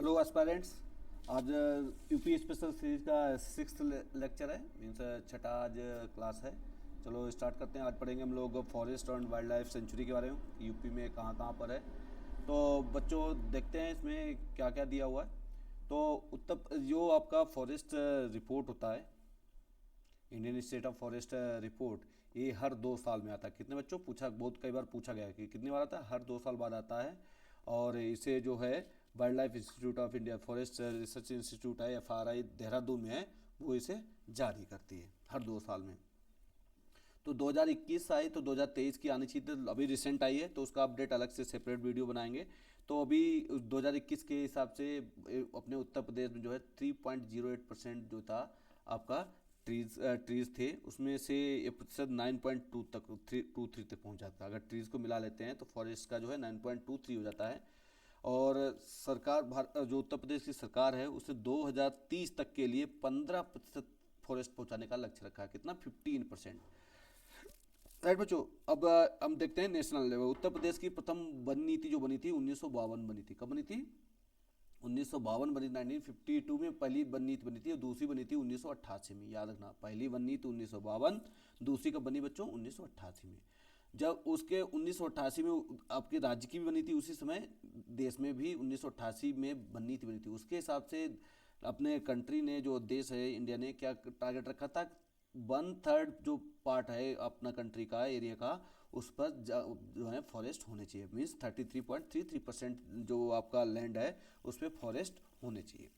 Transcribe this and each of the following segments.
Hello aspirants. आज UP special series का sixth lecture है, मीन्स छठा आज क्लास है। चलो स्टार्ट करते हैं। आज पढ़ेंगे हम लोग forest and wild life sanctuary के बारे में, यूपी में कहाँ कहाँ पर है। तो बच्चों देखते हैं इसमें क्या क्या दिया हुआ है। तो उत्तर जो आपका फॉरेस्ट रिपोर्ट होता है, Indian state of forest report, ये हर 2 साल में आता है। कितने बच्चों पूछा, बहुत कई बार पूछा गया है कि कितनी बार आता है, हर 2 साल बाद आता है। और इसे जो है wild life institute of India, forest research institute है, FRI देहरादून में है, वो इसे जारी करती है हर 2 साल में। तो 2021 आई तो 2023 की आनी चाहिए, तो अभी रिसेंट आई है तो उसका अपडेट अलग से सेपरेट वीडियो बनाएंगे। तो अभी 2021 के हिसाब से अपने उत्तर प्रदेश में जो है 3.08% जो था आपका ट्रीज थे, उसमें से ये प्रतिशत 9.2 तक 3.23 तक पहुंच जाता है। अगर ट्रीज को मिला लेते हैं तो फॉरेस्ट का जो है 9.23 हो जाता है। और सरकार जो उत्तर प्रदेश की सरकार है उसे 2030 तक के लिए 15% फॉरेस्ट पहुंचाने का लक्ष्य रखा है। कितना? 15%। राइट बच्चों। अब हम देखते हैं नेशनल लेवल। उत्तर प्रदेश की प्रथम वन नीति जो बनी थी 1952 बनी थी। कब बनी थी? 1952 बनी। 1952 में पहली वन नीति बनी थी और दूसरी बनी थी 1988 में। याद रखना, पहली वन नीति 1952, दूसरी कब बनी बच्चों? 1988 में। जब उसके 1988 में आपके राज्य की भी बनी थी, उसी समय देश में भी 1988 में वन नीति बनी थी। उसके हिसाब से अपने कंट्री ने, जो देश है इंडिया ने, क्या टारगेट रखा था? 1/3 जो पार्ट है अपना कंट्री का एरिया का, उस पर जो है फॉरेस्ट होने चाहिए। मीन्स 33.33% जो आपका लैंड है उस पर फॉरेस्ट होने चाहिए।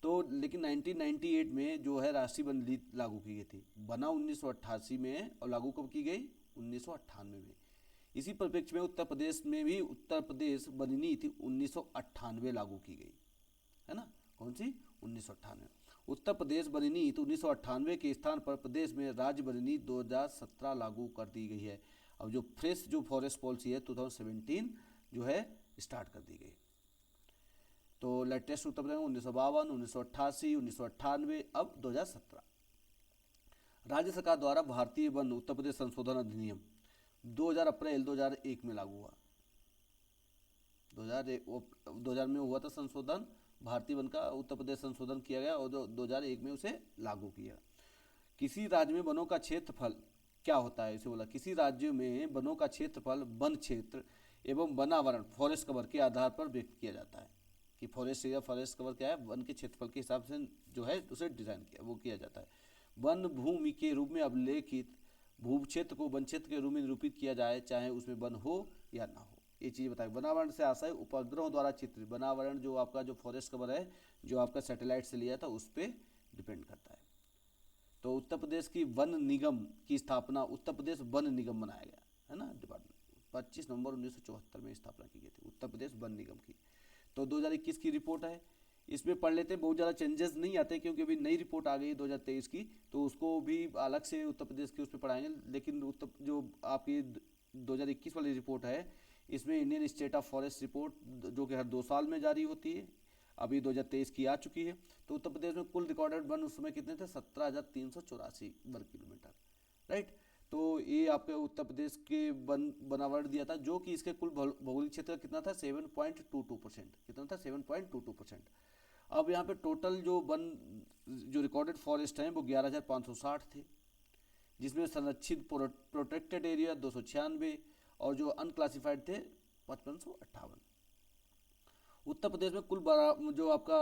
तो लेकिन 1998 में जो है राष्ट्रीय वन नीति लागू की गई थी। बना 1988 में और लागू कब की गई? 1998 में। इसी परिप्रेक्ष्य में उत्तर प्रदेश में भी उत्तर प्रदेश वन नीति 1998 लागू की गई है ना। कौन सी? 1998। उत्तर प्रदेश वन नीति 1998 के स्थान पर प्रदेश में राज्य वन नीति 2017 लागू कर दी गई है। अब जो फ्रेश जो फॉरेस्ट पॉलिसी है 2017 जो है स्टार्ट कर दी गई। तो लेटेस्ट उत्तर प्रदेश 1952, 1988, 1998, अब 2017। राज्य सरकार द्वारा भारतीय वन उत्तर प्रदेश संशोधन अधिनियम 2000 अप्रैल 2001 में लागू हुआ। 2000 में हुआ था संशोधन, भारतीय वन का उत्तर प्रदेश संशोधन किया गया और 2001 में उसे लागू किया। किसी राज्य में वनों का क्षेत्रफल क्या होता है? इसे बोला किसी राज्य में वनों का क्षेत्रफल वन क्षेत्र एवं वनावरण फॉरेस्ट कवर के आधार पर व्यक्त किया जाता है। कि फॉरेस्ट एरिया, फॉरेस्ट कवर क्या है? वन के क्षेत्रफल के हिसाब से जो है उसे डिजाइन किया, वो किया जाता है। वन भूमि के रूप में अभिलेखित भू क्षेत्र को वन क्षेत्र के रूप में निरूपित किया जाए, चाहे उसमें वन हो या ना हो। ये चीज़ बताए। वनावरण से आशय उपग्रहों द्वारा चित्रित वनावरण, जो आपका जो फॉरेस्ट कवर है जो आपका सैटेलाइट से लिया था उस पर डिपेंड करता है। तो उत्तर प्रदेश की वन निगम की स्थापना, उत्तर प्रदेश वन निगम बनाया गया है ना, डिपार्टमेंट, 25 नवंबर 1974 में स्थापना की गई थी उत्तर प्रदेश वन निगम की। तो 2021 की रिपोर्ट है, इसमें पढ़ लेते हैं। बहुत ज़्यादा चेंजेस नहीं आते क्योंकि अभी नई रिपोर्ट आ गई 2023 की, तो उसको भी अलग से उत्तर प्रदेश के उस पर पढ़ाएंगे। लेकिन उत्तर जो आपकी 2021 वाली रिपोर्ट है, इसमें Indian state of forest report जो कि हर 2 साल में जारी होती है, अभी 2023 की आ चुकी है। तो उत्तर प्रदेश में कुल रिकॉर्डेड वन उस समय कितने थे? 17,384 वर्ग किलोमीटर। राइट। तो ये आपके उत्तर प्रदेश के वन बनावट दिया था, जो कि इसके कुल भौगोलिक क्षेत्र का कितना था? 7.22%। कितना था? 7.22%। अब यहाँ पे टोटल जो वन जो रिकॉर्डेड फॉरेस्ट हैं वो 11,560 थे, जिसमें संरक्षित प्रोटेक्टेड एरिया 296 और जो अनक्लासिफाइड थे 5558। उत्तर प्रदेश में कुल जो आपका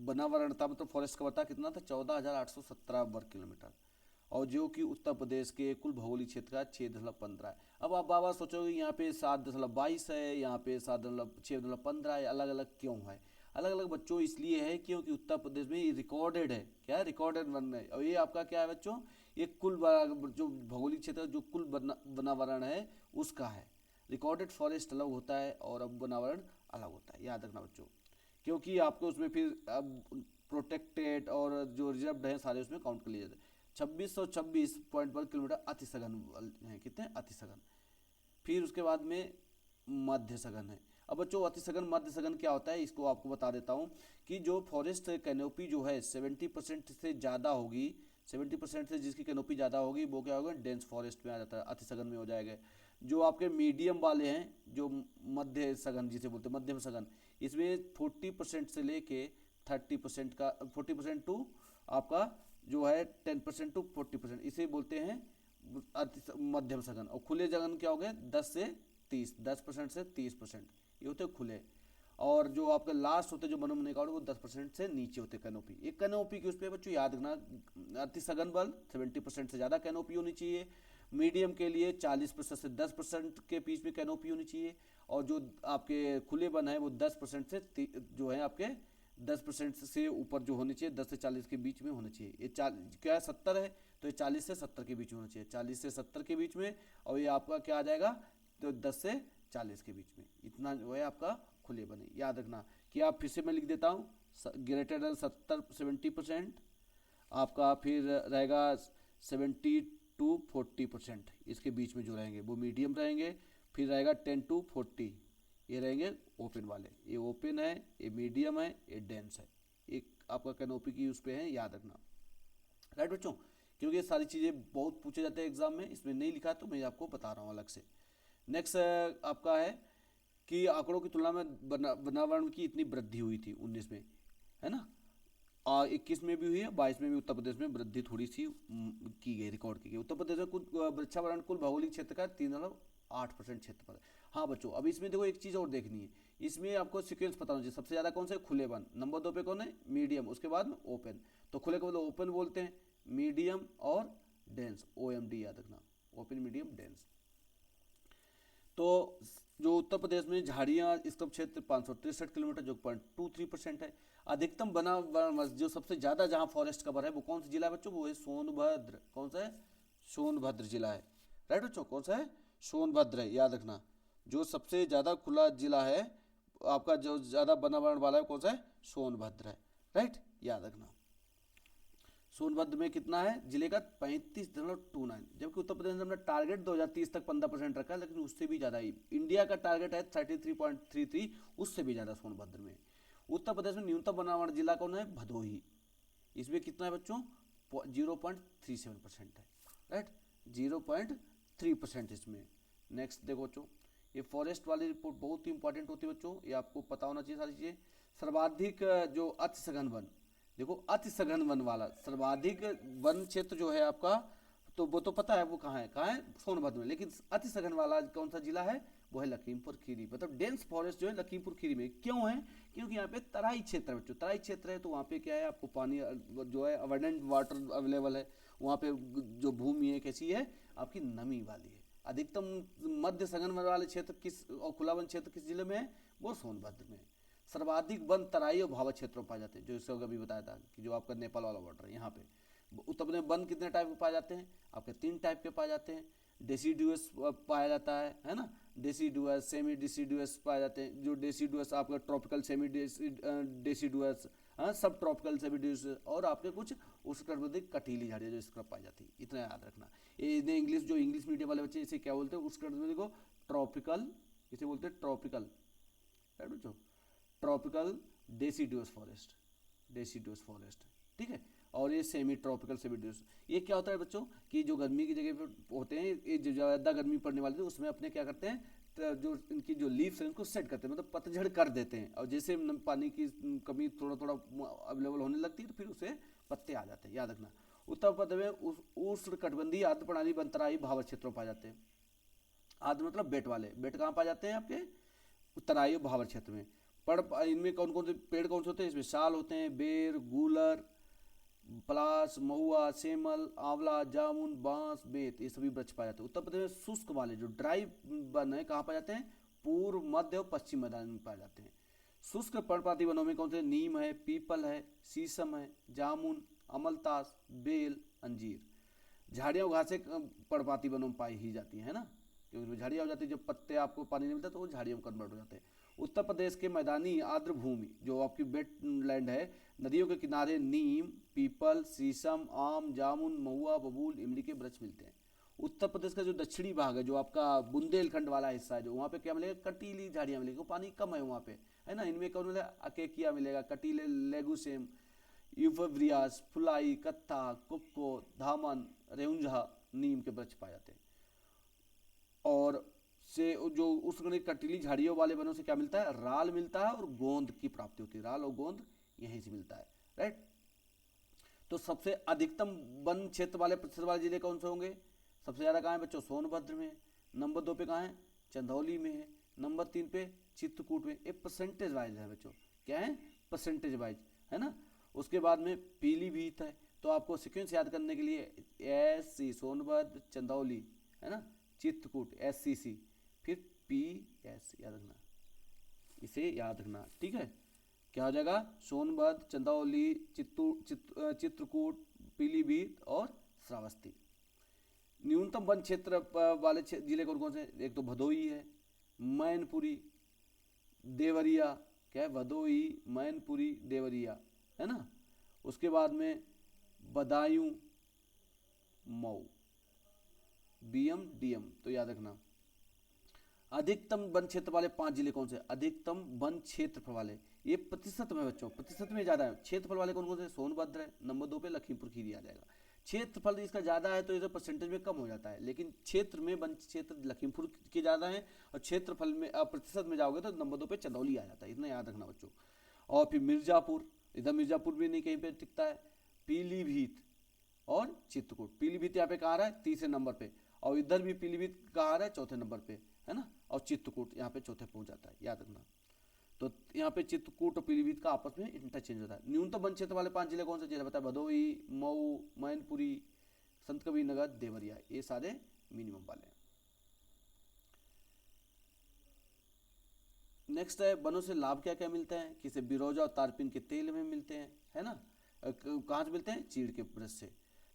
वनावरण था, मतलब फॉरेस्ट कवर था, कितना था? 14,817 वर्ग किलोमीटर, और जो कि उत्तर प्रदेश के कुल भौगोलिक क्षेत्र का 6.15 है। अब आप बाबा सोचोगे यहाँ पे 7.22 है, यहाँ पे 6.15 है, अलग अलग क्यों है? अलग अलग बच्चों इसलिए है क्योंकि उत्तर प्रदेश में ये रिकॉर्डेड है। क्या है? रिकॉर्डेड वन है। और ये आपका क्या है बच्चों? ये कुल जो भौगोलिक क्षेत्र जो कुल वनावरण है उसका है। रिकॉर्डेड फॉरेस्ट अलग होता है और अब वनावरण अलग होता है, याद रखना बच्चों। क्योंकि आपको उसमें फिर अब प्रोटेक्टेड और जो रिजर्व्ड है सारे उसमें काउंट कर लिए जाते हैं। 2626.1 किलोमीटर अति सघन है। कितने? अति सघन। फिर उसके बाद में मध्य सघन है। अब बच्चों अति सघन मध्य सघन क्या होता है, इसको आपको बता देता हूँ कि जो फॉरेस्ट कैनोपी जो है 70% से ज़्यादा होगी, 70% से जिसकी कैनोपी ज़्यादा होगी वो क्या होगा? डेंस फॉरेस्ट में आ जाता है, अति सघन में हो जाएगा। जो आपके मीडियम वाले हैं, जो मध्य सघन जिसे बोलते हैं मध्यम सघन, इसमें 40% से लेके 30% का 40% टू आपका जो है 10% टू 40%, इसे बोलते हैं मध्यम सघन। और खुले सघन क्या हो गए 10 से 30, 10% से 30%, ये होते हैं खुले। और जो आपके लास्ट होते जो मनोमनी का वो 10% से नीचे होते कैनोपी। एक कैनोपी की उस पर बच्चों याद रखना, अति सघन बल 70% से ज़्यादा कैनोपी होनी चाहिए, मीडियम के लिए 40% से 10% के बीच में कैनोपी होनी चाहिए, और जो आपके खुले बन है वो 10% से जो है आपके 10% से ऊपर जो होनी चाहिए, 10 से 40 के बीच में होना चाहिए। ये क्या है 70 है, तो ये 40 से 70 के बीच में होना चाहिए, 40 से 70 के बीच में। और ये आपका क्या आ जाएगा, तो 10 से 40 के बीच में, इतना जो है आपका खुले बने। याद रखना कि आप फिर से मैं लिख देता हूँ, ग्रेटर देन 70% आपका, फिर रहेगा 70 टू 40%, इसके बीच में जो रहेंगे वो मीडियम रहेंगे। फिर रहेगा 10 टू 40, ये रहेंगे ओपन वाले, ये ओपन है, ये मीडियम है, ये डेंस है। एक आपका कैनोपी की उस पे है, याद रखना। राइट बच्चों, क्योंकि ये सारी चीज़ें बहुत पूछे जाते हैं एग्जाम में, इसमें नहीं लिखा तो मैं आपको बता रहा हूँ अलग से। नेक्स्ट आपका है कि आंकड़ों की तुलना में बनावरण की इतनी वृद्धि हुई थी 19 में, है ना, 21 में भी हुई है, 22 में भी उत्तर प्रदेश में वृद्धि थोड़ी सी की गई, रिकॉर्ड की गई। उत्तर प्रदेश में कुल वृक्षावरण कुल भौगोलिक क्षेत्र का 3.8% क्षेत्रफल है। हाँ बच्चों, अब इसमें देखो एक चीज़ और देखनी है, इसमें आपको सीक्वेंस पता होना चाहिए। सबसे ज़्यादा कौन से, खुले वन, नंबर 2 पे कौन है, मीडियम, उसके बाद में ओपन। तो खुले को मतलब ओपन बोलते हैं, मीडियम और डेंस, OMD याद रखना, ओपन मीडियम डेंस। तो जो उत्तर प्रदेश में झाड़ियाँ स्तब्ध क्षेत्र 563 किलोमीटर, जो 0.23% है। अधिकतम बना जो सबसे ज़्यादा जहाँ फॉरेस्ट कवर है वो कौन सा जिला है बच्चों, वो है सोनभद्र। कौन सा है, सोनभद्र जिला है। राइट बच्चों, कौन सा है, सोनभद्र है, याद रखना। जो सबसे ज़्यादा खुला जिला है आपका, जो ज़्यादा वनावरण वाला है, कौन सा है, सोनभद्र है। राइट, याद रखना। सोनभद्र में कितना है जिले का, 35.29, जबकि उत्तर प्रदेश ने अपना टारगेट 2030 तक 15% रखा है, लेकिन उससे भी ज़्यादा ही इंडिया का टारगेट है 33.33, उससे भी ज़्यादा सोनभद्र में। उत्तर प्रदेश में न्यूनतम वनावरण जिला कौन है, भदोही। इसमें कितना है बच्चों, 0.37% है। राइट, 0.3% इसमें। नेक्स्ट देखो बच्चों, ये फॉरेस्ट वाली रिपोर्ट बहुत ही इंपॉर्टेंट होती है बच्चों, ये आपको पता होना चाहिए सारी चीज़ें। सर्वाधिक जो अति सघन वन, देखो अति सघन वन वाला सर्वाधिक वन क्षेत्र जो है आपका, तो वो तो पता है वो कहाँ है सोनभद्र में, लेकिन अति सघन वाला कौन सा जिला है, वो है लखीमपुर खीरी। मतलब डेंस फॉरेस्ट जो है लखीमपुर खीरी में, क्यों है, क्योंकि यहाँ पे तराई क्षेत्र है बच्चों, तराई क्षेत्र है तो वहाँ पे क्या है, आपको पानी जो है अबंडेंट वाटर अवेलेबल है। वहाँ पे जो भूमि है कैसी है, आपकी नमी वाली है। अधिकतम मध्य सघन वन वाले क्षेत्र किस, और खुला वन क्षेत्र किस जिले में है, वो सोनभद्र में। सर्वाधिक वन तराई और भावर क्षेत्रों में पाए जाते हैं, जो इससे अभी बताया था कि जो आपका नेपाल वाला बॉर्डर है यहाँ पे। उत्तर प्रदेश में वन कितने टाइप के पाए जाते हैं, आपके 3 टाइप के पाए जाते हैं। डेसीडुअस पाया जाता है ना, डेसीडुअस, सेमी डेसीडुअस पाए जाते हैं। जो डेसीडुअस आपका ट्रॉपिकल, सेमी डेसीडुअस, सब ट्रॉपिकल सेमी डेसीडुअस, और आपके कुछ उष्णकटिबंधीय कटीली झाड़ियाँ जो इसका पाई जाती है, इतना याद रखना। ये इंग्लिश, जो इंग्लिश मीडियम वाले बच्चे इसे क्या बोलते हैं, उष्णकटिबंधीय को ट्रॉपिकल, इसे बोलते हैं ट्रॉपिकल, राइट बच्चों, tropical deciduous forest, deciduous forest, ठीक है। और ये सेमी ट्रॉपिकल सेमीडुअस, ये क्या होता है बच्चों कि जो गर्मी की जगह पर होते हैं, ये जो ज़्यादा गर्मी पड़ने वाली है उसमें अपने क्या करते हैं, तो जो इनकी जो लीव्स हैं उनको सेट करते हैं, मतलब पतझड़ कर देते हैं। और जैसे पानी की कमी थोड़ा थोड़ा अवेलेबल होने लगती है तो फिर उसे पत्ते आ जाते हैं, याद रखना। उत्तर प्रदेश में उष्णकटिबंधीय आर्द्र प्रणाली बंतराई भावर क्षेत्रों में पाए जाते हैं। आर्द्र मतलब बेट वाले, बेट कहाँ पाए जाते हैं, आपके तराई और भावर क्षेत्र में। इनमें कौन कौन से पेड़ कौन से होते हैं, इसमें साल होते हैं, बेर, गूलर, पलाश, महुआ, सेमल, आंवला, जामुन, बांस, बेत, ये सभी वृक्ष पाए जाते हैं। उत्तर प्रदेश में शुष्क वाले जो ड्राई वन है कहाँ पाए जाते हैं, पूर्व, मध्य और पश्चिम मैदान में पाए जाते हैं। शुष्क पर्णपाती वनों में कौन से, नीम है, पीपल है, शीशम है, जामुन, अमलतास, बेल, अंजीर। झाड़ियाँ घासें पर्णपाती वनों में पाई ही जाती हैं, है ना, क्योंकि झाड़ियाँ हो जाती है, जब पत्ते आपको पानी नहीं मिलता तो वो झाड़ियों में कन्वर्ट हो जाते हैं। उत्तर प्रदेश के मैदानी आर्द्र भूमि जो आपकी वेट लैंड है, नदियों के किनारे नीम, पीपल, शीशम, आम, जामुन, महुआ, बबूल, इमली के वृक्ष मिलते हैं। उत्तर प्रदेश का जो दक्षिणी भाग है, जो आपका बुंदेलखंड वाला हिस्सा है, जो वहाँ पे क्या मिलेगा, कटीली झाड़ियाँ मिलेगी, पानी कम है वहाँ पे, है ना। इनमें कौन मिलेगा, अकेकिया मिलेगा, कटीले, लेगुसेम, यूफेब्रियास, फुलाई, कत्था, कुक्को, धामन, रेउंझा, नीम के वृक्ष पाए जाते हैं। और से जो उष्ण कटीली झाड़ियों वाले वनों से क्या मिलता है, राल मिलता है और गोंद की प्राप्ति होती है, राल और गोंद यहीं से मिलता है, राइट। तो सबसे अधिकतम वन क्षेत्र वाले प्रतिशत वाले जिले कौन से होंगे, सबसे ज़्यादा कहाँ है बच्चों, सोनभद्र में, नंबर 2 पे कहाँ है, चंदौली में है, नंबर 3 पे चित्रकूट में। एक परसेंटेज वाइज है बच्चों, क्या है, परसेंटेज वाइज, है ना। उसके बाद में पीलीभीत है, तो आपको सीक्वेंस याद करने के लिए एस सी सोनभद्र चंदौली, है ना, चित्रकूट एस सी सी, फिर पी एस याद रखना, इसे याद रखना, ठीक है। क्या हो जाएगा, सोनभद्र चंदौली चित्रकूट पीलीभीत और श्रावस्ती। न्यूनतम वन क्षेत्र वाले जिले कौन कौन से, एक तो भदोही है, मैनपुरी, देवरिया, क्या है, भदोही मैनपुरी देवरिया, है ना। उसके बाद में बदायूं मऊ, बीएम डीएम, तो याद रखना। अधिकतम वन क्षेत्र वाले 5 जिले कौन से, अधिकतम वन क्षेत्रफल वाले, ये प्रतिशत में बच्चों, प्रतिशत में ज़्यादा है। क्षेत्रफल वाले कौन कौन से, सोनभद्र है, नंबर 2 पे लखीमपुर खीरी आ जाएगा। क्षेत्रफल इसका ज़्यादा है तो इसे परसेंटेज में कम हो जाता है, लेकिन क्षेत्र में वन क्षेत्र लखीमपुर के ज़्यादा है, और क्षेत्रफल में प्रतिशत में जाओगे तो नंबर 2 पे चंदौली आ जाता है, इतना याद रखना बच्चों। और फिर मिर्ज़ापुर, इधर मिर्ज़ापुर भी नहीं कहीं पर टिकता है, पीलीभीत और चित्रकूट। पीलीभीत यहाँ पे कहाँ रहा है, 3 नंबर पे, और इधर भी पीलीभीत कहाँ रहा है, 4 नंबर पे, है ना, और चित्रकूट यहाँ पे 4 पहुंच जाता है, याद रखना। तो यहाँ पे चित्रकूट और पीलीभीत का आपस में इंटरचेंज होता है। न्यूनतम वन क्षेत्र वाले 5 जिले कौन से, जैसे बताया भदोही, मऊ, मैनपुरी, संत कबीर नगर, देवरिया, ये सारे मिनिमम वाले हैं। नेक्स्ट है वनों से लाभ क्या क्या मिलते हैं, किसे बिरोजा और तारपीन के तेल में मिलते हैं, है ना। कहाँ से मिलते हैं, चीड़ के वृक्ष से।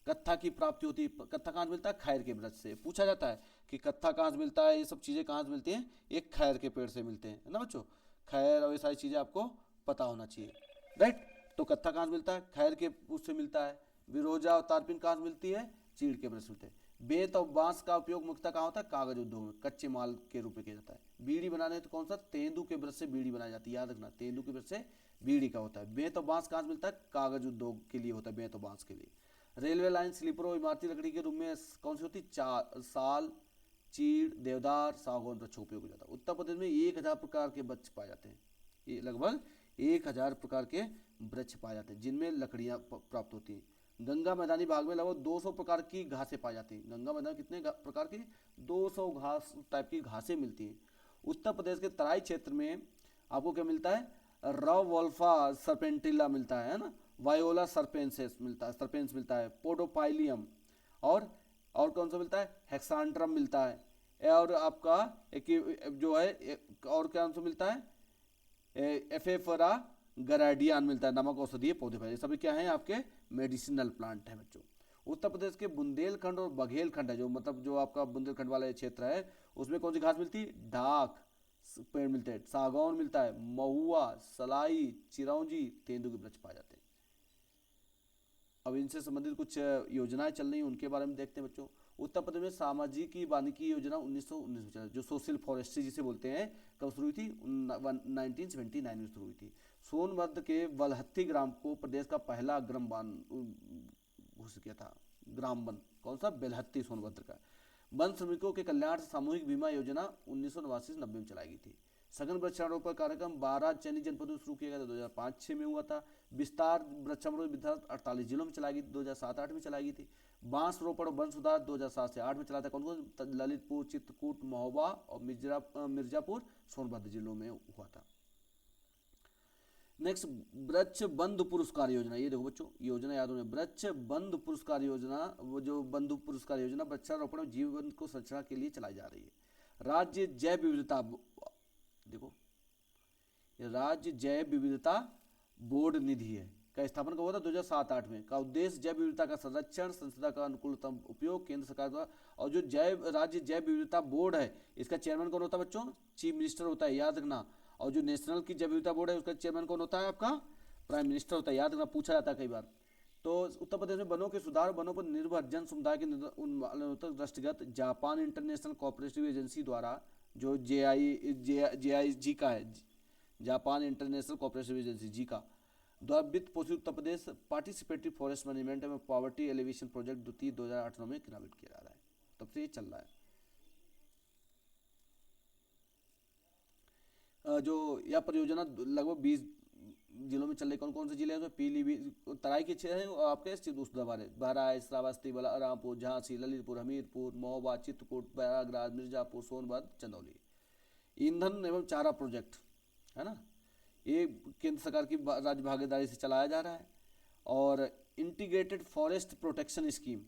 कत्था की प्राप्ति होती है, कत्था कहाँ से मिलता है, खैर के वृक्ष से। पूछा जाता है कि कत्था कहाँ से मिलता है, ये सब चीज़ें कहाँ से मिलती हैं, एक खैर के पेड़ से मिलते हैं, है ना बच्चों। खैर और ये सारी चीज़ें आपको पता होना चाहिए, राइट। तो कत्था कहाँ से मिलता है, खैर के उससे मिलता है। बिरोजा और तारपीन कहाँ से मिलती है, चीड़ के वृक्ष मिलते हैं। बेत और बांस का उपयोग मुख्यतः कहाँ होता है, कागज उद्योग में कच्चे माल के रूप में किया जाता है। बीड़ी बनाने तो कौन सा, तेंदू के वृक्ष से बीड़ी बनाई जाती है, याद रखना, तेंदू के वृक्ष से बीड़ी का होता है। बेत और बांस कहाँ से मिलता है, कागज उद्योग के लिए होता है, बेत और बांस के लिए। रेलवे लाइन स्लीपर और इमारती लकड़ी के रूप में कौन सी होती है, साल, चीड़, देवदार, सागौन वृक्ष उपयोग हो जाता है। उत्तर प्रदेश में 1000 प्रकार के वृक्ष पाए जाते हैं, ये लगभग 1000 प्रकार के वृक्ष पाए जाते हैं जिनमें लकड़ियां प्राप्त होती हैं। गंगा मैदानी भाग में लगभग 200 प्रकार की घासें पाई जाती हैं। गंगा मैदान कितने प्रकार की, 200 घास टाइप की घासें मिलती हैं। उत्तर प्रदेश के तराई क्षेत्र में आपको क्या मिलता है, रवोल्फा सर्पेंटिला मिलता है ना, वायोला सर्पेंसेस मिलता है, सर्पेंस मिलता है, पोडोपाइलियम, और कौन सा मिलता है, हेक्सांड्रम मिलता है, और आपका एक जो है और क्या सा मिलता है, एफेफरा गराडियान मिलता है। नमक औषधीय पौधे पाए, सभी क्या है आपके मेडिसिनल प्लांट है बच्चों। उत्तर प्रदेश के बुंदेलखंड और बघेलखंड है, जो मतलब जो आपका बुंदेलखंड वाला क्षेत्र है, उसमें कौन सी घास मिलती है, ढाक पेड़ मिलते हैं, सागौन मिलता है, महुआ, सलाई, चिरौंजी, तेंदू के वृक्ष पाए जाते हैं। अब इनसे संबंधित कुछ योजनाएं चल रही हैं, उनके बारे में देखते हैं बच्चों। उत्तर प्रदेश में सामाजिक वानिकी योजना 1919 में चला, जो सोशल फॉरेस्ट्री जिसे बोलते हैं, कब शुरू हुई थी, 1979 में शुरू हुई थी। सोनभद्र के वलहत्ती ग्राम को प्रदेश का पहला ग्राम वन घोषित किया था, ग्राम वन, कौन सा, बेलहत्ती सोनभद्र का। वन श्रमिकों के कल्याण सामूहिक बीमा योजना 1989-90 में चलाई गई थी। सघन वृक्षारोपण कार्यक्रम 12 चयनित जनपदों में शुरू किया गया था, 2005-6 में हुआ था। विस्तार वृक्षारोपण विधान 48 जिलों में चलाई गई, 2007-8 में चलाई गई थी। बांस रोपण और वन सुधार 2007 से 8 में चला था, कौन कौन, ललितपुर, चित्रकूट, महोबा और मिर्जापुर सोनभद्र जिलों में हुआ था। नेक्स्ट, वृक्ष बंधु पुरस्कार योजना, ये देखो बच्चों, योजना याद होने, वृक्ष बंधु पुरस्कार योजना, वो जो बंधु पुरस्कार योजना वृक्षारोपण और जीवन को संरक्षण के लिए चलाई जा रही है। राज्य जैव विविधता, देखो राज्य जैव विविधता बोर्ड निधि है, का स्थापना कब हुआ था, 2007-8 में। का उद्देश्य जैव विविधता का संरक्षण, संसाधन का अनुकूलतम उपयोग, केंद्र सरकार द्वारा। और जो राज्य जैव विविधता बोर्ड है, इसका चेयरमैन कौन होता है बच्चों, चीफ मिनिस्टर होता है, याद रखना। और जो नेशनल की जैव विविधता बोर्ड है, उसका चेयरमैन कौन होता है, आपका प्राइम मिनिस्टर होता है, याद रखना, पूछा जाता है कई बार। तो उत्तर प्रदेश में वनों के सुधार, वनों पर निर्भर जन समुदाय के दृष्टिगत जापान इंटरनेशनल कोऑपरेटिव एजेंसी द्वारा, जो JIG का है, जापान इंटरनेशनल कोऑपरेटिव एजेंसी जी का द्वारा वित्त पोषित Uttar Pradesh participatory forest management में पॉवर्टी एलिवेशन प्रोजेक्ट 2008-9 में क्रियान्वित किया जा रहा है, तब से ये चल रहा है। जो यह परियोजना लगभग 20 जिलों में चल रही। कौन कौन से जिले हैं? तो पीलीभीत, तराई के क्षेत्र हैं और आपके बहराइच, श्रावस्ती, बलरामपुर, झांसी, ललितपुर, हमीरपुर, महोबा, चित्रकूट, प्रयागराज, मिर्जापुर, सोनभद्र, चंदौली। ईंधन एवं चारा प्रोजेक्ट है ना, ये केंद्र सरकार की राज्य भागीदारी से चलाया जा रहा है। और इंटीग्रेटेड फॉरेस्ट प्रोटेक्शन स्कीम,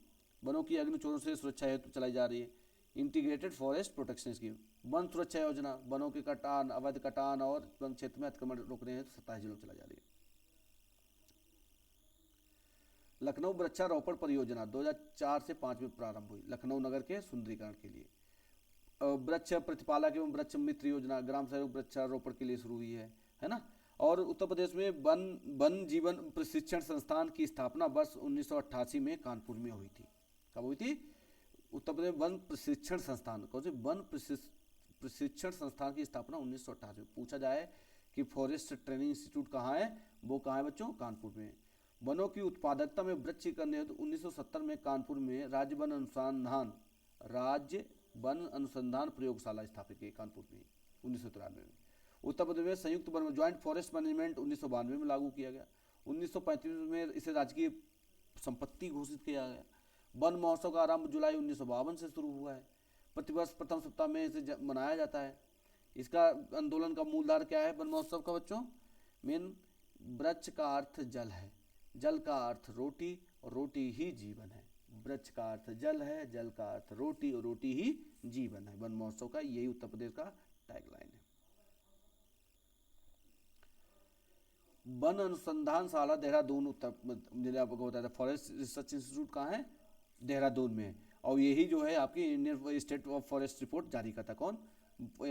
वनों की अग्निचोरों से सुरक्षा हेतु चलाई जा रही है। Integrated forest protection scheme. One सुरक्षा योजना, वनों के कटान, अवैध कटान और वन क्षेत्र में अतिक्रमण रोकने हेतु 27 जिलों में चलाई जा रही है। लखनऊ वृक्षारोपण परियोजना 2004 से 5 में प्रारंभ हुई, लखनऊ नगर के सुंदरीकरण के लिए। वृक्ष प्रतिपालक एवं वृक्ष मित्र योजना ग्राम सहयोग वृक्षारोपण के लिए शुरू हुई है ना। और उत्तर प्रदेश में वन जीवन प्रशिक्षण संस्थान की स्थापना वर्ष 1988 में कानपुर में हुई थी। कब हुई थी? उत्तर प्रदेश वन प्रशिक्षण संस्थान, कौन सी? वन प्रशिक्षण संस्थान की स्थापना 1988 में। पूछा जाए कि फॉरेस्ट ट्रेनिंग इंस्टीट्यूट कहाँ है, वो कहाँ है बच्चों? कानपुर में। वनों की उत्पादकता में वृद्धि करने हेतु 1970 में कानपुर में राज्य वन अनुसंधान प्रयोगशाला स्थापित की कानपुर में 1993 में। उत्तर प्रदेश में संयुक्त वन ज्वाइंट फॉरेस्ट मैनेजमेंट 1992 में लागू किया गया। 1935 में इसे राजकीय संपत्ति घोषित किया गया। वन महोत्सव का आरंभ जुलाई 1952 से शुरू हुआ है। प्रतिवर्ष प्रथम सप्ताह में इसे मनाया जाता है। इसका आंदोलन का मूलधार क्या है वन महोत्सव का बच्चों? मेन, वृक्ष का अर्थ जल है, जल का अर्थ रोटी और रोटी ही जीवन है। वृक्ष का अर्थ जल है, जल का अर्थ रोटी और रोटी ही जीवन है। वन महोत्सव का यही उत्तर प्रदेश का टैगलाइन है। वन अनुसंधानशाला देहरादून, उत्तर आपको बताया था। फॉरेस्ट रिसर्च इंस्टीट्यूट कहाँ है? देहरादून में। और यही जो है आपकी Indian state of forest report जारी करता कौन?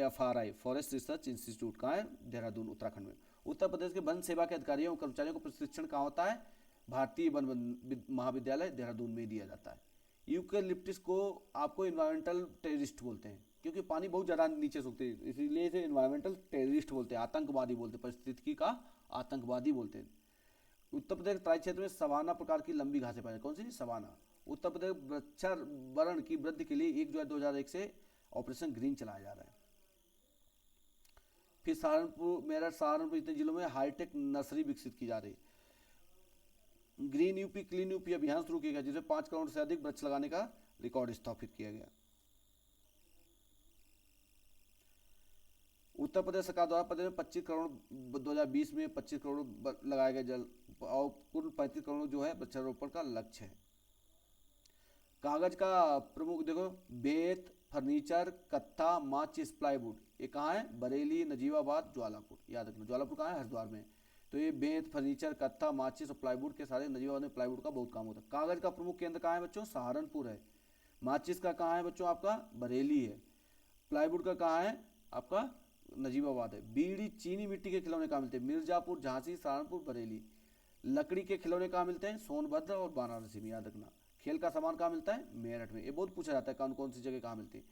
FRI, फॉरेस्ट रिसर्च इंस्टीट्यूट कहाँ है? देहरादून, उत्तराखंड में। उत्तर प्रदेश के वन सेवा के अधिकारियों और कर्मचारियों को प्रशिक्षण कहाँ होता है? भारतीय वन महाविद्यालय देहरादून में दिया जाता है। यूकेलिप्टिस को आपको इन्वायरमेंटल टेररिस्ट बोलते हैं, क्योंकि पानी बहुत ज़्यादा नीचे सूखते हैं, इसीलिए इसे इन्वायरमेंटल टेररिस्ट बोलते हैं, आतंकवादी बोलते हैं, परिस्थितिकी का आतंकवादी बोलते हैं। उत्तर प्रदेश के तराई क्षेत्र में सवाना प्रकार की लंबी घासें पाई जाती। कौन सी? सवाना। उत्तर प्रदेश वृक्षावरण की वृद्धि के लिए 1 जुलाई 2001 से ऑपरेशन ग्रीन चलाया जा रहा है। फिर सहारनपुर, मेरठ, सहारनपुर इतने जिलों में हाईटेक नर्सरी विकसित की जा रही है। ग्रीन यूपी क्लीन यूपी अभियान शुरू किया गया, जिसमें 5 करोड़ से अधिक वृक्ष लगाने का रिकॉर्ड स्थापित किया गया। उत्तर प्रदेश सरकार द्वारा प्रदेश में 25 करोड़ 2020 में 25 करोड़ लगाए गए जल, और कुल 35 करोड़ जो है वृक्षारोपण का लक्ष्य है। कागज का प्रमुख देखो, बेत, फर्नीचर, कत्था, माचिस, प्लाईवुड, ये कहाँ है? बरेली, नजीबाबाद, ज्वालापुर। याद रखना, ज्वालापुर कहाँ है? हरिद्वार में। तो ये बेत, फर्नीचर, कत्था, माचिस और प्लाईवुड के सारे नजीबाबाद में प्लाईवुड का बहुत काम होता है। कागज का प्रमुख केंद्र कहाँ है बच्चों? सहारनपुर है। माचिस का कहाँ है बच्चों? आपका बरेली है। प्लाईवुड का कहाँ है? आपका नजीबाबाद है। बीड़ी, चीनी मिट्टी के खिलौने कहाँ मिलते हैं? मिर्जापुर, झांसी, सहारनपुर, बरेली। लकड़ी के खिलौने कहाँ मिलते हैं? सोनभद्र और वाराणसी में। याद रखना। खेल का सामान कहाँ मिलता है? मेरठ में। ये बहुत पूछा जाता है कौन कौन सी जगह कहाँ मिलती है।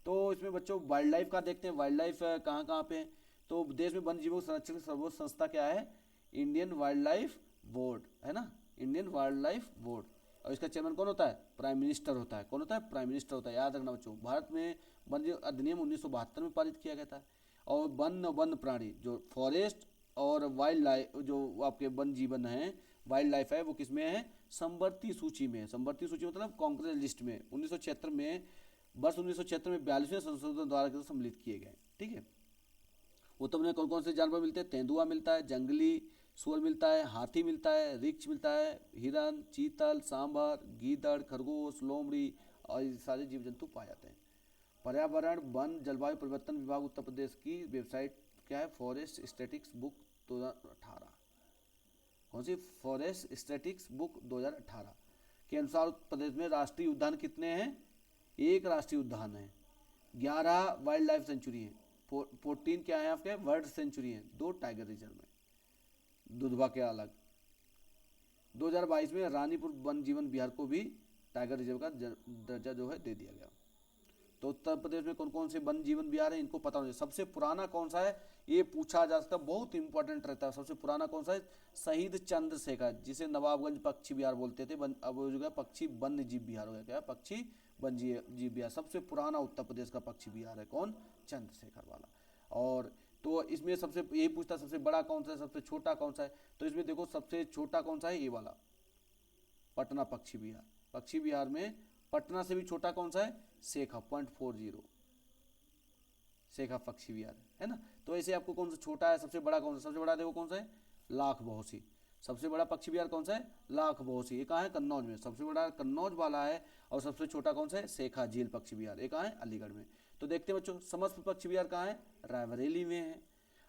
तो इसमें बच्चों वाइल्ड लाइफ का देखते हैं, वाइल्ड लाइफ कहाँ कहाँ पे है। तो देश में वन जीवों संरक्षण की सर्वोच्च संस्था क्या है? इंडियन वाइल्ड लाइफ बोर्ड है ना, इंडियन वाइल्ड लाइफ बोर्ड। और इसका चेयरमैन कौन होता है? प्राइम मिनिस्टर होता है। कौन होता है? प्राइम मिनिस्टर होता है। याद रखना बच्चों। भारत में वन जीव अधिनियम 1972 में पारित किया गया था। और वन प्राणी जो फॉरेस्ट और वाइल्ड लाइफ, जो आपके वन जीवन है, वाइल्ड लाइफ है, वो किसमें है? संवर्ती सूची में है। संवर्ती सूची मतलब कांग्रेस लिस्ट में 1976 में, वर्ष 1976 में 42वें संशोधन द्वारा सम्मिलित किए गए। ठीक है। उत्तर में कौन कौन से जानवर मिलते हैं? तेंदुआ मिलता है, जंगली सुअर मिलता है, हाथी मिलता है, रिक्छ मिलता है, हिरन, चीतल, सांभर, गीदड़, खरगोश, लोमड़ी और ये सारे जीव जंतु पाए जाते हैं। पर्यावरण, वन, जलवायु परिवर्तन विभाग उत्तर प्रदेश की वेबसाइट क्या है? Forest statics book 2018। कौन सी? फॉरेस्ट स्टैटिक्स बुक 2018 के अनुसार उत्तर प्रदेश में राष्ट्रीय उद्यान कितने हैं? 1 राष्ट्रीय उद्यान है। 11 वाइल्ड लाइफ सेंचुरी है। 14 क्या है आपके? वर्ल्ड सेंचुरी है। 2 टाइगर रिजर्व में, दुधवा के अलग। 2022 में रानीपुर वन जीवन विहार को भी टाइगर रिजर्व का दर्जा जो है दे दिया गया। तो उत्तर प्रदेश में कौन कौन से वन जीवन विहार है, इनको पता होना चाहिए। सबसे पुराना कौन सा है, ये पूछा जा सकता है, बहुत इंपॉर्टेंट रहता है। सबसे पुराना कौन सा है? शहीद चंद्रशेखर, जिसे नवाबगंज पक्षी विहार बोलते थे, अब हो गया पक्षी वन्य जीव विहार हो गया। क्या? पक्षी वन्य जीव विहार। सबसे पुराना उत्तर प्रदेश का पक्षी विहार है कौन? चंद्रशेखर वाला। और तो इसमें सबसे यही पूछता है सबसे बड़ा कौन सा है, सबसे छोटा कौन सा है। तो इसमें देखो सबसे छोटा कौन सा है, ये वाला पटना पक्षी विहार। पक्षी विहार में पटना से भी छोटा कौन सा है, शेखा 0.40 शेखा पक्षी विहार है ना। तो ऐसे आपको कौन सा छोटा है, सबसे बड़ा कौन सा, सबसे बड़ा देखो कौन सा है, लाख बहोसी। सबसे बड़ा पक्षी विहार कौन सा है, लाख बहोसी। ये कहाँ है, कन्नौज में। सबसे बड़ा कन्नौज वाला है। और सबसे छोटा कौन सा है, शेखा झील पक्षी विहार। ये कहाँ है, अलीगढ़ में। तो देखते हैं बच्चों, समस्त पक्षी विहार कहाँ है, रायबरेली में है।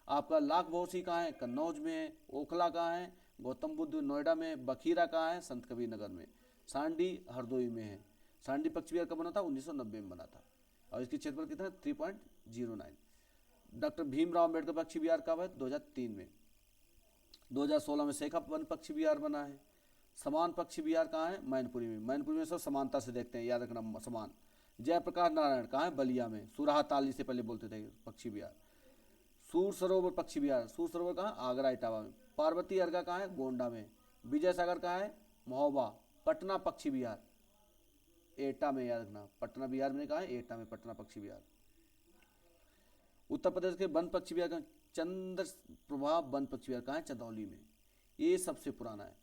आपका लाख बहोसी कहाँ है, कन्नौज में है। ओखला कहाँ है, गौतम बुद्ध नोएडा में। बखीरा कहाँ है, संत कबीर नगर में। सांडी हरदोई में है। सांडी पक्षी विहार कब बना था, 1990 में बना था। और इसकी क्षेत्रफल कितना है, 3.09। डॉक्टर भीमराव अम्बेडकर पक्षी विहार कब है, 2003 में। 2016 में शेखा वन पक्षी विहार बना है। समान पक्षी विहार कहाँ है, मैनपुरी में। मैनपुरी में सब समानता से देखते हैं, याद रखना समान। जयप्रकाश नारायण कहाँ है, बलिया में। सुराहा ताली से पहले बोलते थे पक्षी विहार। सूर सरोवर पक्षी विहार, सूर सरोवर कहाँ, आगरा इटावा में। पार्वती अर्गा कहाँ है, गोंडा में। विजय सागर कहाँ है, महोबा। पटना पक्षी विहार एटा में, याद रखना। पटना बिहार में कहाँ है, एटा में पटना पक्षी विहार। उत्तर प्रदेश के वन पक्षी विहार कहाँ, चंद्र प्रभा वन पक्षी विहार कहाँ है, चंदौली में। ये सबसे पुराना है।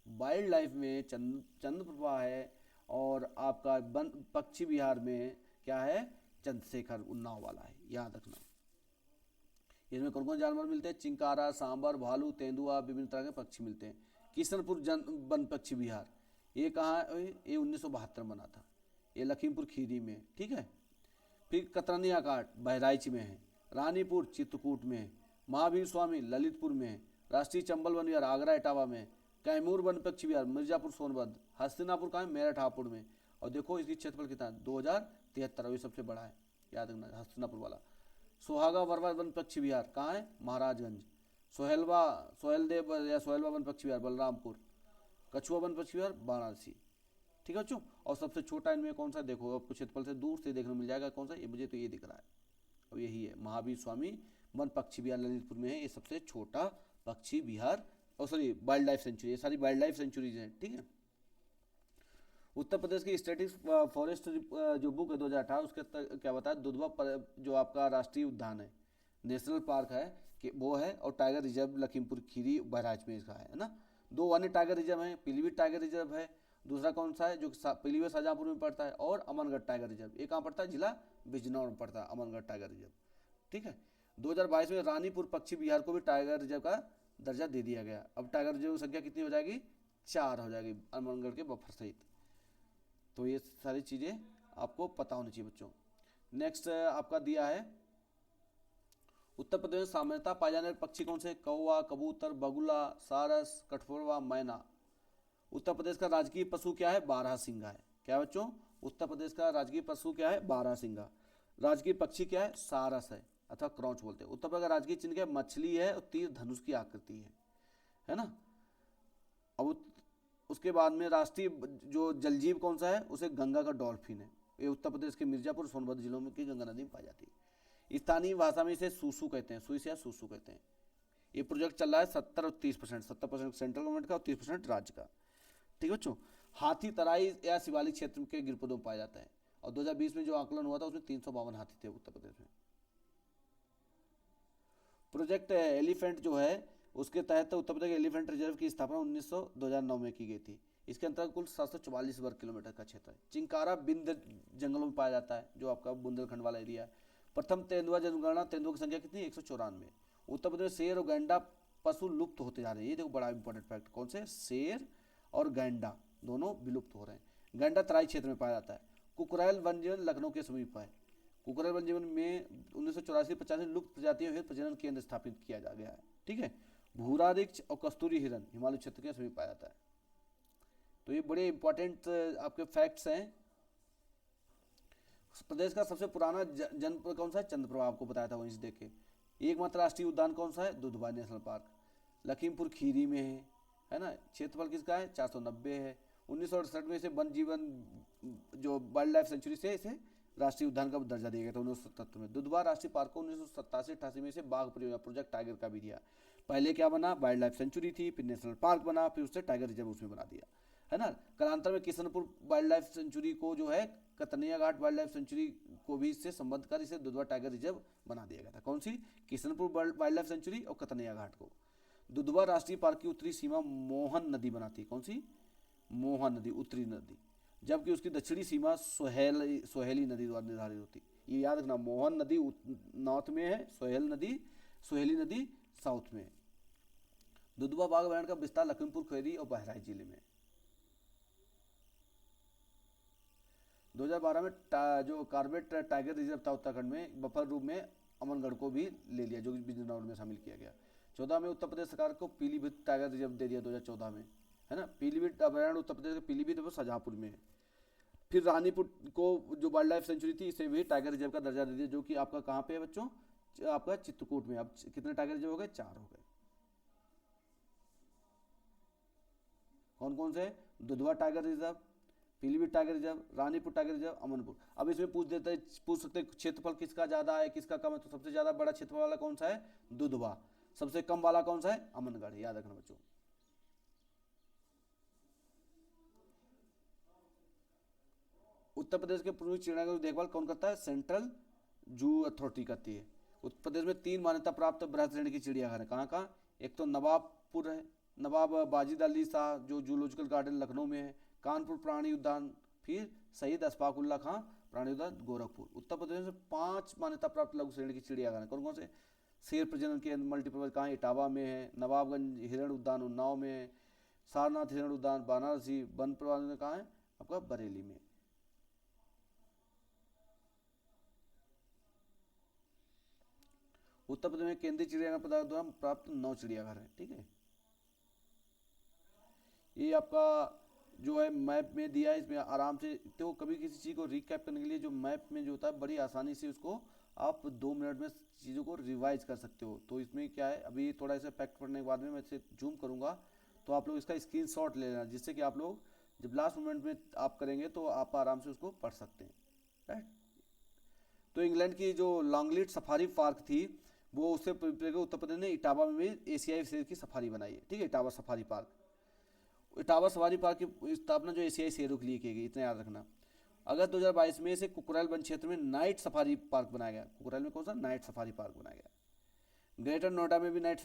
वाइल्ड लाइफ में चंद्र प्रभा है। और आपका वन पक्षी विहार में क्या है, चंद्रशेखर उन्नाव वाला है, याद रखना। इसमें कौन कौन जानवर मिलते हैं, चिंकारा, सांबर, भालू, तेंदुआ, विभिन्न तरह के पक्षी मिलते हैं। किशनपुर वन पक्षी विहार ये कहाँ है, ये 1972 बना था। ये लखीमपुर खीरी में, ठीक है। फिर कतरनिया घाट बहराइच में है। रानीपुर चित्रकूट में है। महावीर स्वामी ललितपुर में है। राष्ट्रीय चंबल वन विहार आगरा इटावा में। कैमूर वन पक्षी विहार मिर्जापुर सोनभद्र। हस्तिनापुर कहाँ है, मेरठ हापुड़ में। और देखो इसकी क्षेत्रफल कितना है, 2073, ये सबसे बड़ा है, याद रखना हस्तिनापुर वाला। सोहागा वरवा वन पक्षी विहार कहाँ है, महाराजगंज। सोहेलदेव या सोहेलवा वन पक्षी विहार बलरामपुर। कछुआ वन पक्षी विहार वाराणसी, ठीक है बच्चों। और सबसे छोटा इनमें कौन सा, देखो आपको क्षेत्रफल से दूर से देखने मिल जाएगा कौन सा, ये मुझे तो ये दिख रहा है, अब यही है महावीर स्वामी वन पक्षी विहार ललितपुर में है। ये सबसे छोटा पक्षी विहार, और सॉरी वाइल्ड लाइफ सेंचुरी, ये सारी वाइल्ड लाइफ सेंचुरीज हैं, ठीक है। उत्तर प्रदेश की स्टेटिक्स फॉरेस्ट जो बुक है 2018, उसके क्या बताया, दुधवा जो आपका राष्ट्रीय उद्यान है, नेशनल पार्क है कि वो है। और टाइगर रिजर्व लखीमपुर खीरी बहराइच में इसका है ना। 2 अन्य टाइगर रिजर्व है, पीलीभीत टाइगर रिजर्व है। दूसरा कौन सा है, जो पीलीभीत शाहजहाँपुर में पड़ता है। और अमनगढ़ टाइगर रिजर्व, ये कहाँ पड़ता है, जिला बिजनौर में पड़ता है अमनगढ़ टाइगर रिजर्व, ठीक है। 2022 में रानीपुर पक्षी विहार को भी टाइगर रिजर्व का दर्जा दे दिया गया। अब टाइगर रिजर्व की संख्या कितनी हो जाएगी, 4 हो जाएगी अमनगढ़ के बफर सहित। तो ये सारी चीज़ें आपको पता होनी चाहिए बच्चों। नेक्स्ट आपका दिया है, उत्तर प्रदेश में सामान्यतः पाए जाने वाले पक्षी कौन से, कौवा, कबूतर, बगुला, सारस, कठफोड़वा, मैना। उत्तर प्रदेश का राजकीय पशु क्या है, बारहसिंगा है। क्या बच्चों, उत्तर प्रदेश का राजकीय पशु क्या है, बारहसिंगा। राजकीय पक्षी क्या है, सारस है अथवा क्रॉच बोलते हैं। उत्तर प्रदेश का राजकीय चिन्ह क्या है, मछली है और तीर धनुष की आकृति है ना। अब उसके बाद में राष्ट्रीय जो जलजीव कौन सा है, उसे गंगा का डॉल्फिन है। ये उत्तर प्रदेश के मिर्जापुर सोनभद्र जिलों में की गंगा नदी में पाई जाती है। स्थानीय भाषा में इसे सूसू कहते हैं, सुइस या सूसू कहते हैं। ये प्रोजेक्ट चल रहा है 70 और 30%, 70% सेंट्रल गवर्नमेंट का और 30% राज्य का, ठीक है बच्चों। हाथी तराई या शिवालिक क्षेत्र के गिरपदों में पाया जाता है। और 2020 में जो आकलन हुआ था उसमें 352 हाथी थे उत्तर प्रदेश में। प्रोजेक्ट एलिफेंट जो है उसके तहत उत्तर प्रदेश एलिफेंट रिजर्व की स्थापना 2009 में की गई थी। इसके अंतर्गत कुल 744 वर्ग किलोमीटर का क्षेत्र है। चिंकारा बिंद जंगलों में पाया जाता है, जो आपका बुंदेलखंड वाला एरिया है। प्रथम तेंदुआ जनगणना, तेंदुआ की संख्या कितनी है, 194। उत्तर प्रदेश में शेर और गैंडा पशु लुप्त होते जा रहे हैं। ये देखो बड़ा इंपॉर्टेंट फैक्ट, कौन से, शेर और गैंडा दोनों विलुप्त हो रहे हैं। गैंडा तराई क्षेत्र में पाया जाता है। कुकरैल वन्यजीवन लखनऊ के समीप है। कुकरैल वन्यजीवन में 1984-85 में लुप्त प्रजातियों हेतु प्रजनन केंद्र स्थापित किया जा गया है, ठीक है। भूरा रिक्ष और कस्तूरी हिरन हिमालय क्षेत्र के समीप पाया जाता है। तो ये बड़े इंपॉर्टेंट आपके फैक्ट्स हैं। प्रदेश का सबसे पुराना जनपद कौन सा है, चंद्रप्रभा, आपको बताया था वहीं से देख के। एकमात्र राष्ट्रीय उद्यान कौन सा है, दुधवा नेशनल पार्क, लखीमपुर खीरी में है ना। क्षेत्रफल किसका है, 490 है। 1968 में इसे वन जीवन जो वाइल्ड लाइफ सेंचुरी से इसे राष्ट्रीय उद्यान का दर्जा दिया गया था 1977 में। दुधवा राष्ट्रीय पार्क को 1987-88 में इसे बाघ परियोजना प्रोजेक्ट टाइगर का भी दिया। पहले क्या बना, वाइल्ड लाइफ सेंचुरी थी, फिर नेशनल पार्क बना, फिर उससे टाइगर रिजर्व उसमें बना दिया, है ना। कालांतर में किशनपुर वाइल्ड लाइफ सेंचुरी को जो है कतनिया घाट वाइल्ड लाइफ सेंचुरी को भी इससे संबद्ध कर इसे दुधवा टाइगर रिजर्व बना दिया गया था। कौन सी? किशनपुर वाइल्ड लाइफ सेंचुरी और कतनिया घाट को। दुधवा राष्ट्रीय पार्क की उत्तरी सीमा मोहन नदी बनाती है। कौन सी? मोहन नदी, उत्तरी नदी, जबकि उसकी दक्षिणी सीमा सोहेली नदी द्वारा निर्धारित होती। ये याद रखना, मोहन नदी नॉर्थ में है, सोहेली नदी साउथ में है। दुधवा बाघ अभयारण्य का विस्तार लखीमपुर खीरी और बहराइच जिले में। 2012 में जो कार्बेट टाइगर रिजर्व था उत्तराखंड में, बफर रूप में अमनगढ़ को भी ले लिया, जो कि बिजनौर में शामिल किया गया। 14 में उत्तर प्रदेश सरकार को पीलीभीत टाइगर रिजर्व दे दिया 2014 में, है ना। पीलीभीत अभयारण्य उत्तर प्रदेश के पीलीभीत और शाहजहाँपुर में है। फिर रानीपुर को जो वाइल्ड लाइफ सेंचुरी थी, इसे भी टाइगर रिजर्व का दर्जा दे दिया, जो कि आपका कहाँ पे है बच्चों? आपका चित्रकूट में। अब कितने टाइगर रिजर्व हो गए? 4 हो गए। कौन कौन से? Dudhwa tiger reserve, Pilibhit tiger reserve, Ranipur tiger reserve, Amanpour. अब इसमें पूछ सकते हैं क्षेत्रफल किसका ज्यादा है, किसका कम है। तो सबसे ज्यादा बड़ा क्षेत्रफल वाला कौन सा है? दुधवा। सबसे कम वाला कौन सा है? अमनगढ़। याद रखना बच्चों। उत्तर प्रदेश के पूर्वी चिड़ियाघर की देखभाल कौन करता है? सेंट्रल जू अथॉरिटी करती है। उत्तर प्रदेश में 3 मान्यता प्राप्त बृहद श्रेणी की चिड़ियाघर है। कहाँ कहाँ? एक तो नवाबपुर है, नवाब वाजिद अली शाह जो जूलॉजिकल गार्डन लखनऊ में है, कानपुर प्राणी उद्यान, फिर शहीद अशफाकुल्ला खां प्राणी उद्यान गोरखपुर। उत्तर प्रदेश में 5 मान्यता प्राप्त लघु श्रेणी की चिड़ियाघर है। कौन कौन से? शेर प्रजनन के मल्टीपर्पज कहाँ? इटावा में है, नवाबगंज हिरण उद्यान उन्नाव में है, सारनाथ हिरण उद्यान वाराणसी, वन प्रबंधन कहाँ है? आपका बरेली में। उत्तर प्रदेश में केंद्रीय चिड़ियाघर द्वारा प्राप्त 9 चिड़ियाघर है। ठीक है, ये आपका जो है मैप में दिया है, इसमें आराम से। तो कभी किसी चीज़ को रिकैप करने के लिए जो मैप में जो होता है, बड़ी आसानी से उसको आप 2 मिनट में चीज़ों को रिवाइज कर सकते हो। तो इसमें क्या है, अभी थोड़ा इसे पैक्ट पढ़ने के बाद में मैं इसे जूम करूँगा, तो आप लोग इसका स्क्रीनशॉट ले लेना, जिससे कि आप लोग जब लास्ट मोमेंट में आप करेंगे तो आप आराम से उसको पढ़ सकते हैं। राइट। तो इंग्लैंड की जो लॉन्गलीड सफारी पार्क थी, वो उससे उत्तर प्रदेश ने इटावा में भी एशियाई शेर की सफारी बनाई है। ठीक है, Etawah safari park. Etawah safari park की स्थापना जो एशियाई शेरों के लिए की गई, इतना याद रखना। अगस्त 2022 में से कुकराइल वन क्षेत्र में नाइट सफारी पार्क बनाया गया। कुकराइल में कौन सा? नाइट सफारी पार्क बनाया गया। ग्रेटर नोएडा में भी नाइट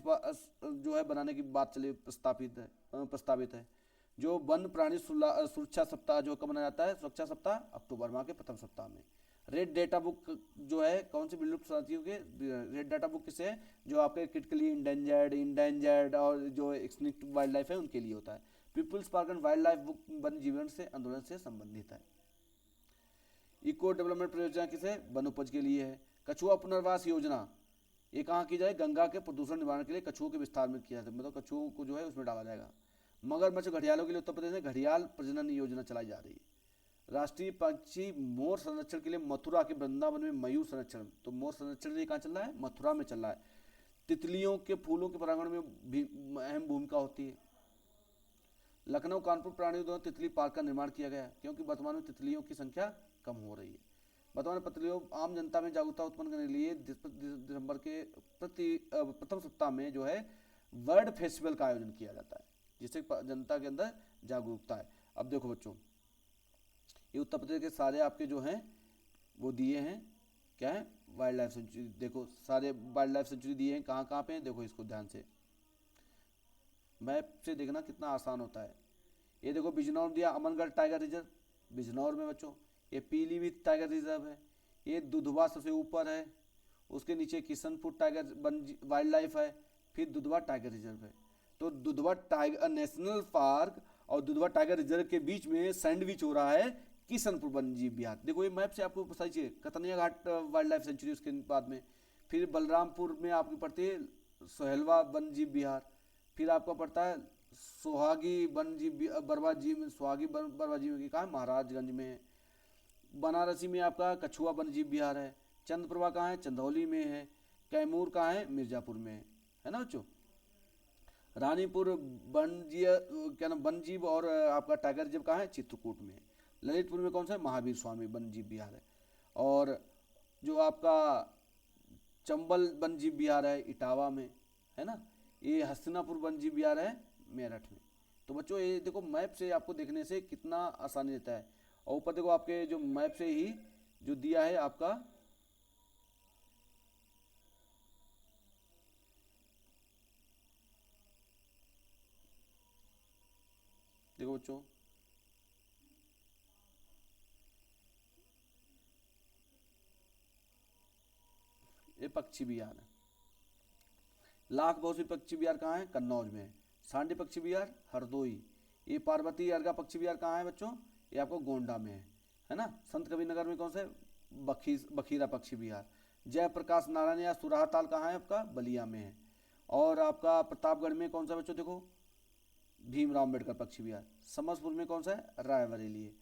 जो है बनाने की बात चली, प्रस्तावित है। जो वन प्राणी सुरक्षा सप्ताह जो कब मनाया जाता है? सुरक्षा सप्ताह अक्टूबर माह के प्रथम सप्ताह में। रेड डेटा बुक जो है कौन सी विलुप्त प्रजातियों के? रेड डाटा बुक किसे है? जो आपके क्रिटिकली इंडेंजर्ड और जो एक्सटिंक्ट वाइल्ड लाइफ है उनके लिए होता है। Peoples park and wildlife book वन जीवन से आंदोलन से संबंधित है। इको डेवलपमेंट परियोजना किसे? वन उपज के लिए है। कछुआ पुनर्वास योजना ये कहाँ की जाए? गंगा के प्रदूषण निवारण के लिए कछुओं के विस्तार में किया जाता है, मतलब कछुओं को जो है उसमें डाला जाएगा। मगरमच्छ घड़ियालों के लिए उत्तर प्रदेश में घड़ियाल प्रजनन योजना चलाई जा रही है। राष्ट्रीय पक्षी मोर संरक्षण के लिए मथुरा के वृंदावन में मयूर संरक्षण, तो मोर संरक्षण के लिए कहाँ चल रहा है? मथुरा में चल रहा है। तितलियों के फूलों के परागण में भी अहम भूमिका होती है। लखनऊ कानपुर प्राणी उद्यान तितली पार्क का निर्माण किया गया, क्योंकि वर्तमान में तितलियों की संख्या कम हो रही है। वर्तमान में तितलियों आम जनता में जागरूकता उत्पन्न करने के लिए दिसंबर के प्रथम सप्ताह में जो है वर्ल्ड फेस्टिवल का आयोजन किया जाता है, जिससे जनता के अंदर जागरूकता है। अब देखो बच्चों, ये उत्तर प्रदेश के सारे आपके जो हैं वो दिए हैं, क्या है? Wild life sanctuary. देखो सारे वाइल्ड लाइफ सेंचुरी दिए हैं, कहाँ कहाँ पे हैं देखो, इसको ध्यान से मैप से देखना कितना आसान होता है। ये देखो बिजनौर दिया, अमनगढ़ टाइगर रिजर्व बिजनौर में बच्चों। ये पीलीभीत टाइगर रिजर्व है। ये दुधवा सबसे ऊपर है, उसके नीचे किशनपुर टाइगर वाइल्ड लाइफ है, फिर दुधवा टाइगर रिजर्व है। तो दुधवा टाइगर नेशनल पार्क और दुधवा टाइगर रिजर्व के बीच में सैंडविच हो रहा है किशनपुर वन्यजीव विहार। देखो ये मैप से आपको पता चाहिए। कतनिया घाट वाइल्ड लाइफ सेंचुरी, उसके बाद में फिर बलरामपुर में आपकी पड़ती है सोहेलवा वन्यजीव विहार, फिर आपका पड़ता है सोहागी वन्यजीव बरवा जीव, सोहागी बरवा जीव की कहाँ है? महाराजगंज में है। बनारसी में आपका कछुआ वन्यजीव विहार है। चंद्रप्रभा कहाँ है? चंदौली में है। कैमूर कहाँ है? मिर्जापुर में है ना बच्चों। रानीपुर वन्यजीव और आपका टाइगर रिजर्व कहाँ है? चित्रकूट में। ललितपुर में कौन सा है? महावीर स्वामी वन्यजीव विहार है। और जो आपका चंबल वन्यजीव विहार है इटावा में, है ना। ये हस्तिनापुर वन्यजीव विहार है मेरठ में। तो बच्चों ये देखो मैप से आपको देखने से कितना आसानी रहता है। और ऊपर देखो आपके जो मैप से ही जो दिया है आपका देखो बच्चों, ये पक्षी विहार है। लाख बहुसी पक्षी विहार कहाँ है? कन्नौज में है। सांडी पक्षी विहार हरदोई। ये पार्वती अर्गा पक्षी विहार कहाँ है बच्चों? ये आपको गोंडा में है ना। संत कबीर नगर में कौन सा है? बखीरा पक्षी विहार। जयप्रकाश नारायण या सुराहा ताल कहाँ है आपका? बलिया में है। और आपका प्रतापगढ़ में कौन सा बच्चों? देखो भीमराव अम्बेडकर पक्षी विहार। समसपुर में कौन सा है? रायबरेली है।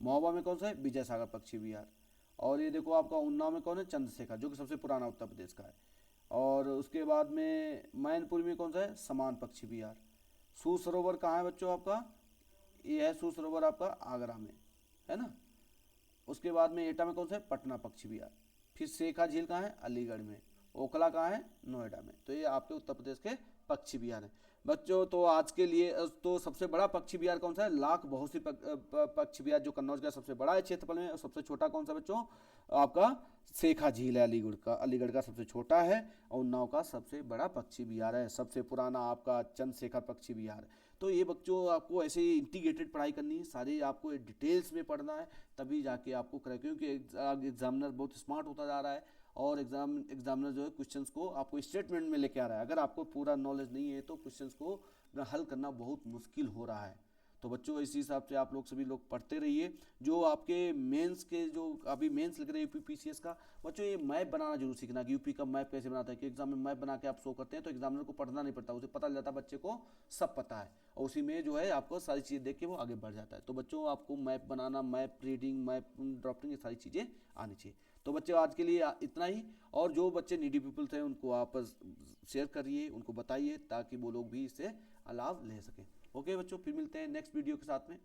महोबा में कौन सा है? विजय सागर पक्षी विहार। और ये देखो आपका उन्नाव में कौन है? चंद्रशेखर, जो कि सबसे पुराना उत्तर प्रदेश का है। और उसके बाद में मैनपुर में कौन सा है? समान पक्षी विहार। सूर सरोवर कहाँ है बच्चों आपका? ये है सूर सरोवर आपका आगरा में, है ना। उसके बाद में एटा में कौन सा है? पटना पक्षी विहार। फिर शेखा झील कहाँ है? अलीगढ़ में। ओखला कहाँ है? नोएडा में। तो ये आपके उत्तर प्रदेश के पक्षी विहार हैं बच्चों। तो आज के लिए तो सबसे बड़ा पक्षी विहार कौन सा है? लाख बहुसी पक्षी विहार जो कन्नौज का सबसे बड़ा है क्षेत्रफल में। और सबसे छोटा कौन सा बच्चों? आपका शेखा झील है अलीगढ़ का सबसे छोटा है। और उन्नाव का सबसे बड़ा पक्षी विहार है। सबसे पुराना आपका चंद्रशेखर पक्षी विहार। तो ये बच्चों आपको ऐसे ही इंटीग्रेटेड पढ़ाई करनी है, सारी आपको डिटेल्स में पढ़ना है, तभी जाके आपको करें। क्योंकि एग्जामिनर बहुत स्मार्ट होता जा रहा है और एग्जामिनर जो है क्वेश्चंस को आपको स्टेटमेंट में लेके आ रहा है। अगर आपको पूरा नॉलेज नहीं है तो क्वेश्चंस को हल करना बहुत मुश्किल हो रहा है। तो बच्चों इसी हिसाब से आप लोग सभी लोग पढ़ते रहिए। जो आपके मेंस के जो अभी मेंस लग रहे हैं यूपीपीसीएस का, बच्चों ये मैप बनाना जरूर सीखना कि यूपी का मैप कैसे बनाता है। कि एग्जाम में मैप बना के आप शो करते हैं तो एग्जामिनर को पढ़ना नहीं पड़ता, उसे पता चल जाता है बच्चे को सब पता है, और उसी में जो है आपको सारी चीज़ें देख के वो आगे बढ़ जाता है। तो बच्चों आपको मैप बनाना, मैप रीडिंग, मैप ड्राफ्टिंग, ये सारी चीज़ें आनी चाहिए। तो बच्चे आज के लिए इतना ही। और जो बच्चे नीडी पीपल्स हैं उनको आप शेयर करिए, उनको बताइए ताकि वो लोग भी इससे लाभ ले सकें। ओके बच्चों, फिर मिलते हैं नेक्स्ट वीडियो के साथ में।